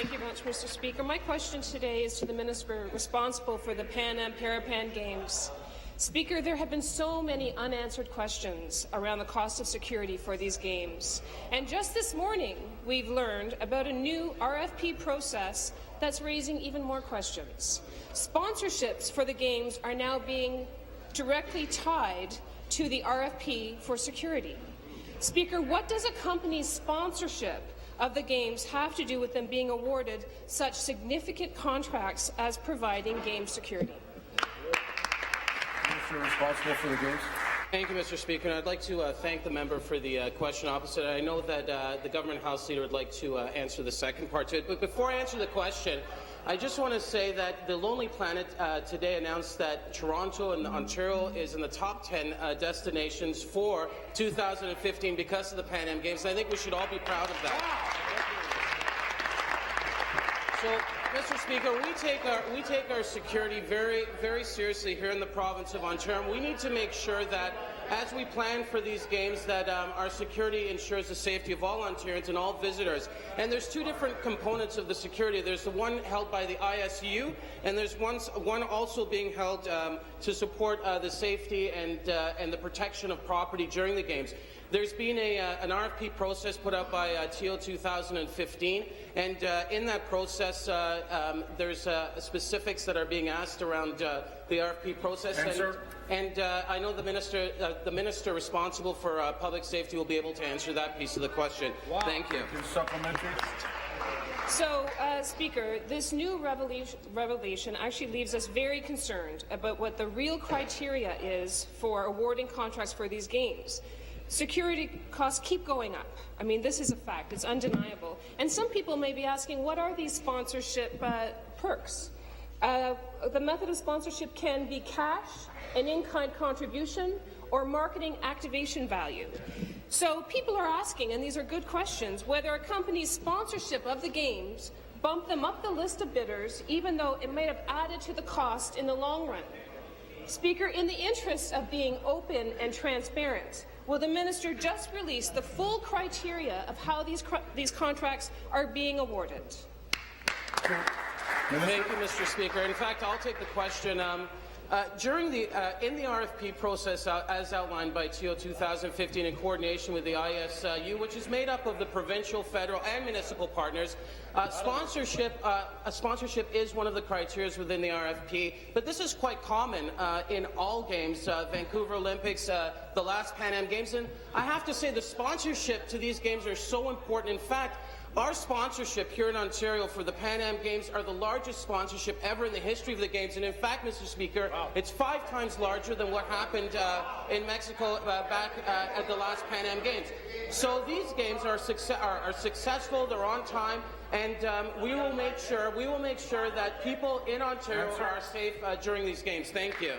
Thank you much, Mr. Speaker. My question today is to the Minister responsible for the Pan Am Parapan Games. Speaker, there have been so many unanswered questions around the cost of security for these games. And just this morning, we've learned about a new RFP process that's raising even more questions. Sponsorships for the games are now being directly tied to the RFP for security. Speaker, what does a company's sponsorship of the games have to do with them being awarded such significant contracts as providing game security? Minister responsible for the games. Thank you, Mr. Speaker. And I'd like to thank the member for the question opposite. I know that the Government House Leader would like to answer the second part to it. But before I answer the question, I just want to say that the Lonely Planet today announced that Toronto and Ontario is in the top 10 destinations for 2015 because of the Pan Am Games. And I think we should all be proud of that. So, Mr. Speaker, we take our security very, very seriously here in the province of Ontario. We need to make sure that, as we plan for these games, that our security ensures the safety of all Ontarians and all visitors. And there's two different components of the security. There's the one held by the ISU, and there's one also being held to support the safety and the protection of property during the games. There's been an RFP process put out by TO 2015, and in that process, there's specifics that are being asked around the RFP process. And I know the minister responsible for public safety will be able to answer that piece of the question. Wow. Thank you. Supplementary. So, Speaker, this new revelation actually leaves us very concerned about what the real criteria is for awarding contracts for these games. Security costs keep going up. I mean, this is a fact. It's undeniable. And some people may be asking, what are these sponsorship perks? The method of sponsorship can be cash, an in-kind contribution, or marketing activation value. So people are asking, and these are good questions, whether a company's sponsorship of the games bump them up the list of bidders, even though it may have added to the cost in the long run. Speaker, in the interest of being open and transparent, will the minister just release the full criteria of how these contracts are being awarded? Thank you, Mr. Speaker. In fact, I'll take the question. In the RFP process, as outlined by TO 2015 in coordination with the ISU, which is made up of the provincial, federal, and municipal partners, sponsorship is one of the criteria within the RFP. But this is quite common in all games, Vancouver Olympics, the last Pan Am Games, and I have to say the sponsorship to these games are so important. In fact, our sponsorship here in Ontario for the Pan Am Games are the largest sponsorship ever in the history of the Games. And in fact, Mr. Speaker, it's 5 times larger than what happened in Mexico back at the last Pan Am Games. So these games are successful, they're on time, and we will make sure that people in Ontario are safe during these games. Thank you.